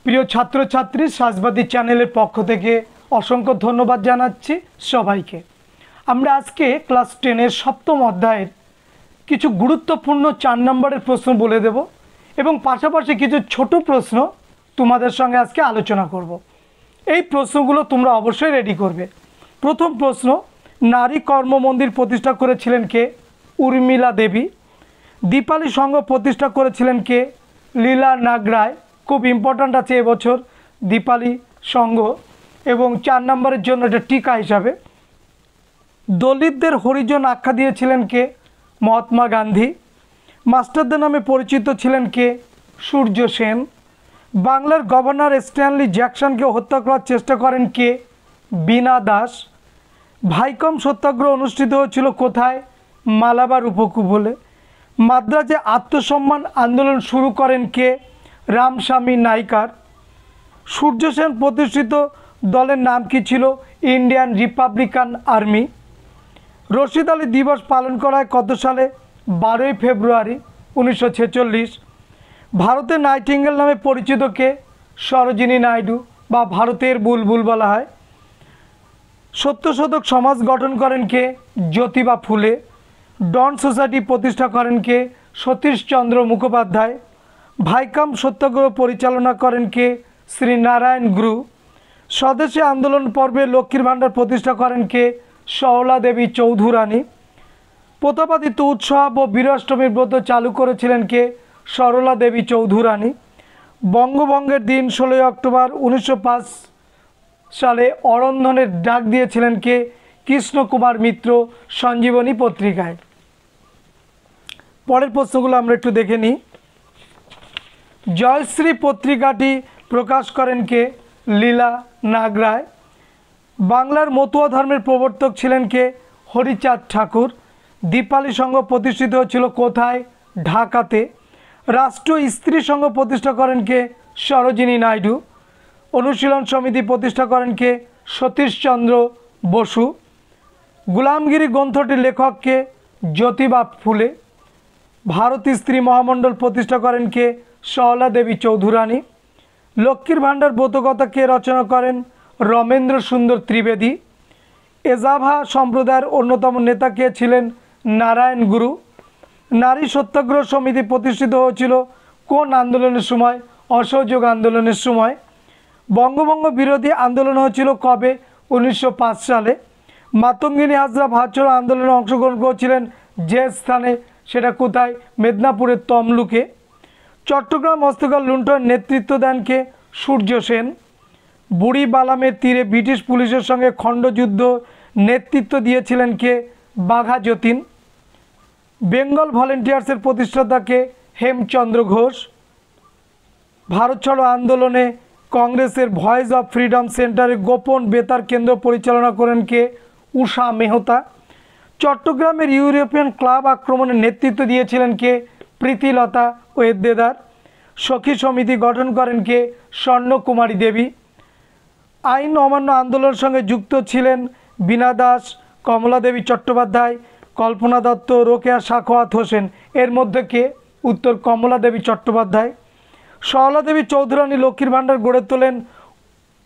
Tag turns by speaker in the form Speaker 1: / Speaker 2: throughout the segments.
Speaker 1: প্রিয় ছাত্রছাত্রী সাজবাদী চ্যানেলের পক্ষ থেকে অসংখ্য ধন্যবাদ জানাচ্ছি সবাইকে। আমরা আজকে ক্লাস 10 এর সপ্তম অধ্যায়ের কিছু গুরুত্বপূর্ণ 4 নম্বরের প্রশ্ন বলে দেব এবং পাশাপাশি কিছু ছোট প্রশ্ন তোমাদের সঙ্গে আজকে আলোচনা করব। এই প্রশ্নগুলো তোমরা অবশ্যই রেডি করবে। প্রথম প্রশ্ন, নারী কর্ম মন্দির প্রতিষ্ঠা করেছিলেন কে? উর্মিলা দেবী। দীপালি সংঘ প্রতিষ্ঠা করেছিলেন কে? লীলা নাগরায়। খুব ইম্পর্ট্যান্ট আছে এবছর দীপালি সংঘ। এবং 4 নম্বরের জন্য এটা টিকা হিসাবে, দলিতদের হরিজন আখ্যা দিয়েছিলেন কে? মহাত্মা গান্ধী। মাস্টারদের নামে পরিচিত ছিলেন কে? সূর্য সেন। বাংলার গভর্নর স্ট্যানলি জ্যাকসনকে হত্যা করার চেষ্টা করেন কে? বীণা দাস। ভাইকম সত্যাগ্রহ অনুষ্ঠিত হয়েছিল কোথায়? মালাবার উপকূলে। মাদ্রাজে আত্মসম্মান আন্দোলন শুরু করেন কে? রামস্বামী নাইকার। সূর্য সেন প্রতিষ্ঠিত দলের নাম কি ছিল? Indian Republican army. Rashid Ali দিবস পালন করা হয় কত সালে? 12ই ফেব্রুয়ারি 1946। ভারতের নাইটিঙ্গেল নামে পরিচিত কে? সরোজিনী নাইডু বা ভারতের বুলবুল বলা হয়। সত্যশোধক সমাজ গঠন করেন কে? জ্যোতিবা ফুলে। ডন সোসাইটি প্রতিষ্ঠা করেন কে? সতীশচন্দ্র মুখোপাধ্যায়। ভাইকম সত্যাগ্রহ পরিচালনা করেন কে? শ্রী নারায়ণ গুরু। স্বদেশী আন্দোলন পর্বে লক্ষ্মীর ভাণ্ডার প্রতিষ্ঠা করেন কে? সরলা দেবী চৌধুরানী। প্রতাপাদিত্য উৎসব ও বীরাষ্টমীর ব্রত চালু করেছিলেন কে? সরলা দেবী চৌধুরানী। বঙ্গভঙ্গের দিন 16ই অক্টোবর 1905 সালে অরন্ধনের ডাক দিয়েছিলেন কে? কৃষ্ণকুমার মিত্র সঞ্জীবনী পত্রিকায়। পরের প্রশ্নগুলো আমরা একটু দেখে নিই। জয়শ্রী পত্রিকাটি প্রকাশ করেন কে? লীলা নাগরায়। বাংলার মতুয়া ধর্মের প্রবর্তক ছিলেন কে? হরিচাঁদ ঠাকুর। দীপালি সংঘ প্রতিষ্ঠিত হয়েছিল কোথায়? ঢাকাতে। রাষ্ট্রীয় স্ত্রী সংঘ প্রতিষ্ঠা করেন কে? সরোজিনী নাইডু। অনুশীলন সমিতি প্রতিষ্ঠা করেন কে? সতীশচন্দ্র বসু। গোলামগিরি গ্রন্থটির লেখক কে? জ্যোতিবা ফুলে। ভারত স্ত্রী মহামণ্ডল প্রতিষ্ঠা করেন কে? সরলা দেবী চৌধুরানী। লক্ষ্মীর ভাণ্ডার ব্রতকথা কে রচনা করেন? রমেন্দ্র সুন্দর ত্রিবেদী। এজাভা সম্প্রদায়ের অন্যতম নেতা কে ছিলেন? নারায়ণ গুরু। নারী সত্যাগ্রহ সমিতি প্রতিষ্ঠিত হয়েছিল কোন আন্দোলনের সময়? অসহযোগ আন্দোলনের সময়। বঙ্গভঙ্গ বিরোধী আন্দোলন হয়েছিল কবে? 1905 সালে। মাতঙ্গিনী হাজরা ভাষণ আন্দোলনে অংশগ্রহণ করেছিলেন যে স্থানে, সেটা কোথায়? মেদিনীপুরের তমলুকে। চট্টগ্রাম হস্তকার লুণ্ঠনের নেতৃত্ব দেন কে? সূর্য সেন। বুড়ি বালামের তীরে ব্রিটিশ পুলিশের সঙ্গে খণ্ডযুদ্ধ নেতৃত্ব দিয়েছিলেন কে? বাঘা যতীন। বেঙ্গল ভলেন্টিয়ার্সের প্রতিষ্ঠাতা কে? হেমচন্দ্র ঘোষ। ভারত ছাড়ো আন্দোলনে কংগ্রেসের ভয়েস অফ ফ্রিডম সেন্টারের গোপন বেতার কেন্দ্র পরিচালনা করেন কে? উষা মেহতা। চট্টগ্রামের ইউরোপিয়ান ক্লাব আক্রমণের নেতৃত্ব দিয়েছিলেন কে? প্রীতিলতা ওয়েদ্দেদার। সখী সমিতি গঠন করেন কে? স্বর্ণকুমারী দেবী। আইন অমান্য আন্দোলনের সঙ্গে যুক্ত ছিলেন বীণা দাস, কমলা দেবী চট্টোপাধ্যায়, কল্পনা দত্ত, রোকেয়া সাখাওয়াত হোসেন। এর মধ্যে কে? উত্তর কমলা দেবী চট্টোপাধ্যায়। সরলা দেবী চৌধুরানী লক্ষ্মীর ভাণ্ডার গড়ে তোলেন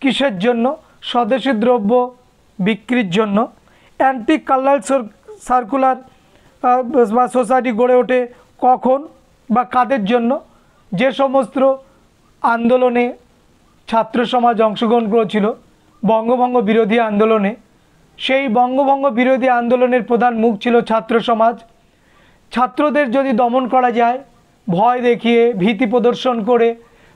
Speaker 1: কিসের জন্য? স্বদেশি দ্রব্য বিক্রির জন্য। অ্যান্টি কালার সার্কুলার বা সোসাইটি গড়ে ওঠে কখন বা কাদের জন্য? যে সমস্ত আন্দোলনে ছাত্র সমাজ অংশগ্রহণ করেছিল বঙ্গভঙ্গ বিরোধী আন্দোলনে, সেই বঙ্গভঙ্গ বিরোধী আন্দোলনের প্রধান মুখ ছিল ছাত্র সমাজ। ছাত্রদের যদি দমন করা যায়, ভয় দেখিয়ে ভীতি প্রদর্শন করে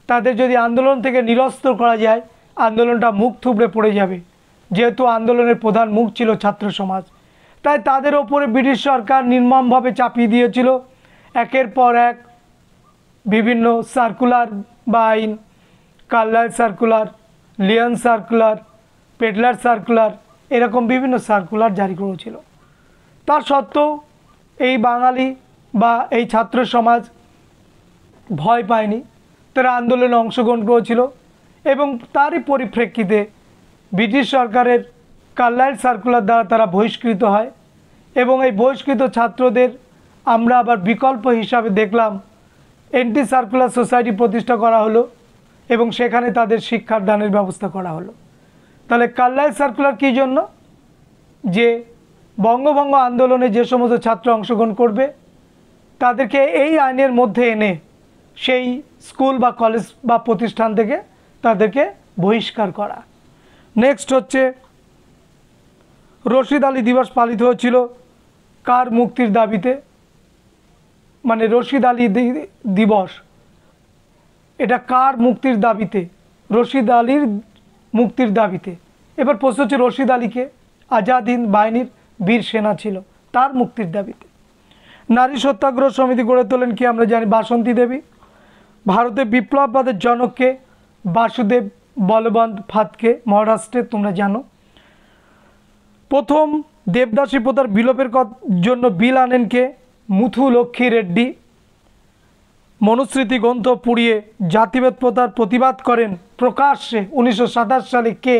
Speaker 1: তাদের যদি আন্দোলন থেকে নিরস্ত করা যায়, আন্দোলনটা মুখ থুবড়ে পড়ে যাবে। যেহেতু আন্দোলনের প্রধান মুখ ছিল ছাত্র সমাজ, তাই তাদের ওপরে ব্রিটিশ সরকার নির্মমভাবে চাপিয়ে দিয়েছিল একের পর এক বিভিন্ন সার্কুলার বা আইন। Carlyle circular, Lyon circular, Pedlar circular, এরকম বিভিন্ন সার্কুলার জারি করেছিল। তা সত্ত্বেও এই বাঙালি বা এই ছাত্র সমাজ ভয় পায়নি, তারা আন্দোলনে অংশগ্রহণ করেছিল এবং তারই পরিপ্রেক্ষিতে ব্রিটিশ সরকারের কার্লাইল সার্কুলার দ্বারা তারা বহিষ্কৃত হয়। এবং এই বহিষ্কৃত ছাত্রদের আমরা আবার বিকল্প হিসাবে দেখলাম অ্যান্টি সার্কুলার সোসাইটি প্রতিষ্ঠা করা হলো এবং সেখানে তাদের শিক্ষার দানের ব্যবস্থা করা হলো। তাহলে কার্লাইল সার্কুলার কী জন্য? যে বঙ্গভঙ্গ আন্দোলনে যে সমস্ত ছাত্র অংশগ্রহণ করবে তাদেরকে এই আইনের মধ্যে এনে সেই স্কুল বা কলেজ বা প্রতিষ্ঠান থেকে তাদেরকে বহিষ্কার করা। নেক্সট হচ্ছে রশিদ আলী দিবস পালিত হয়েছিল কার মুক্তির দাবিতে? মানে রশিদ আলী দিবস এটা কার মুক্তির দাবিতে? রশিদ আলীর মুক্তির দাবিতে। এবার প্রশ্ন হচ্ছে রশিদ আলীকে আজাদ হিন্দ বাহিনীর বীর সেনা ছিল, তার মুক্তির দাবিতে। নারী সত্যাগ্রহ সমিতি গড়ে তোলেন কি? আমরা জানি বাসন্তী দেবী। ভারতে বিপ্লববাদের জনককে? বাসুদেব বলবন্ত ফাতকে, মহারাষ্ট্রে, তোমরা জানো। প্রথম দেবদাসী প্রথার বিলোপের জন্য বিল আনেন কে? মুথু লক্ষ্মী রেড্ডি। মনুস্মৃতি গ্রন্থ পুড়িয়ে জাতিভেদ প্রথার প্রতিবাদ করেন প্রকাশ্যে 1927 সালে কে?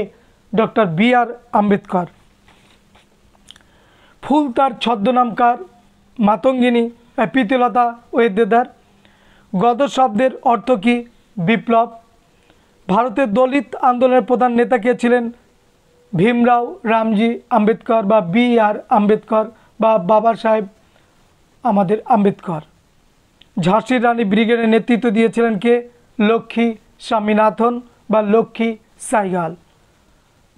Speaker 1: Doctor B R. আম্বেদকর। ফুল তার ছদ্মনাম কার? মাতঙ্গিনী প্রীতিলতা ওয়েদেদার। গদ শব্দের অর্থ কী? বিপ্লব। ভারতের দলিত আন্দোলনের প্রধান নেতা কে ছিলেন? ভীমরাও রামজি আম্বেদকর বা বি.আর. আম্বেদকর বা বাবা সাহেব আমাদের আম্বেদকর। ঝাঁসির রানী ব্রিগেডের নেতৃত্ব দিয়েছিলেন কে? লক্ষ্মী স্বামীনাথন বা লক্ষ্মী সাইগাল।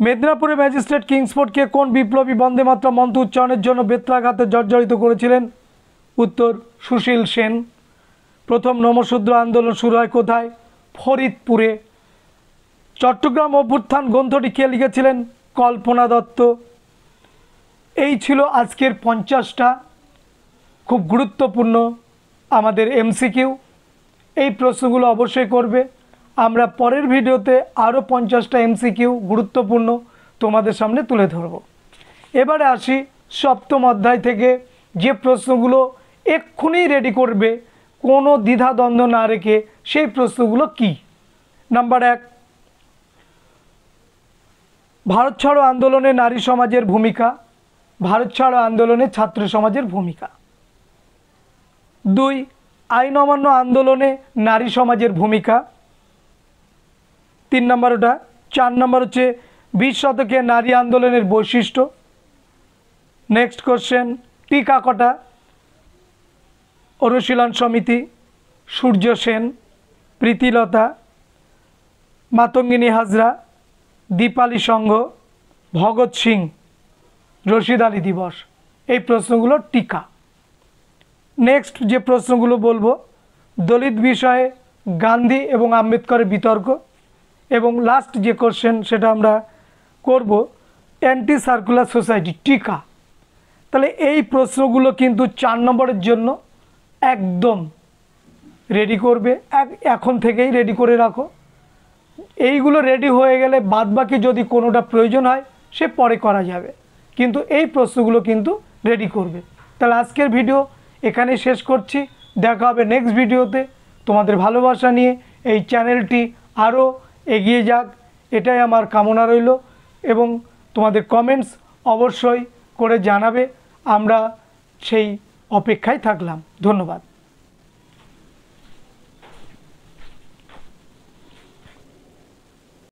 Speaker 1: মেদিনীপুরের ম্যাজিস্ট্রেট কিংসফোর্ডকে কোন বিপ্লবী বন্দে মাতরম মন্ত্র উচ্চারণের জন্য বেত্রাঘাতে জর্জরিত করেছিলেন? উত্তর সুশীল সেন। প্রথম নমশূদ্র আন্দোলন শুরু হয় কোথায়? ফরিদপুরে। চট্টগ্রাম অভ্যুত্থান গ্রন্থটি কে লিখেছিলেন? কল্পনা দত্ত। এই ছিল আজকের 50টা খুব গুরুত্বপূর্ণ আমাদের এমসিকিউ। এই প্রশ্নগুলো অবশ্যই করবে। আমরা পরের ভিডিওতে আরও 50টা এমসিকিউ গুরুত্বপূর্ণ তোমাদের সামনে তুলে ধরব। এবারে আসি সপ্তম অধ্যায় থেকে যে প্রশ্নগুলো এক্ষুনি রেডি করবে কোনো দ্বিধাদ্বন্দ্ব না রেখে, সেই প্রশ্নগুলো কি? নাম্বার 1, ভারত ছাড়ো আন্দোলনে নারী সমাজের ভূমিকা। ভারত ছাড়ো আন্দোলনে ছাত্র সমাজের ভূমিকা। 2, আইন অমান্য আন্দোলনে নারী সমাজের ভূমিকা। 3 নম্বর ওটা। 4 নম্বর হচ্ছে 20 শতকে নারী আন্দোলনের বৈশিষ্ট্য। নেক্সট কোশ্চেন, টিকা কটা? অনুশীলন সমিতি, সূর্য সেন, প্রীতিলতা, মাতঙ্গিনী হাজরা, দীপালি সংঘ, ভগৎ সিং, রশিদ আলী দিবস। এই প্রশ্নগুলো টিকা। নেক্সট যে প্রশ্নগুলো বলবো, দলিত বিষয়ে গান্ধী এবং আম্বেদকরের বিতর্ক, এবং লাস্ট যে কোশ্চেন সেটা আমরা করব অ্যান্টি সার্কুলার সোসাইটি, টিকা। তাহলে এই প্রশ্নগুলো কিন্তু 4 নম্বরের জন্য একদম রেডি করবে, এখন থেকেই রেডি করে রাখো। এইগুলো রেডি হয়ে গেলে বাদবাকি যদি কোনোটা প্রয়োজন হয় সে পরে করা যাবে, কিন্তু এই প্রশ্নগুলো কিন্তু রেডি করবে। তাহলে আজকের ভিডিও এখানেই শেষ করছি। দেখা হবে নেক্সট ভিডিওতে। তোমাদের ভালোবাসা নিয়ে এই চ্যানেলটি আরও এগিয়ে যাক, এটাই আমার কামনা রইল, এবং তোমাদের কমেন্টস অবশ্যই করে জানাবে। আমরা সেই অপেক্ষায় থাকলাম। ধন্যবাদ।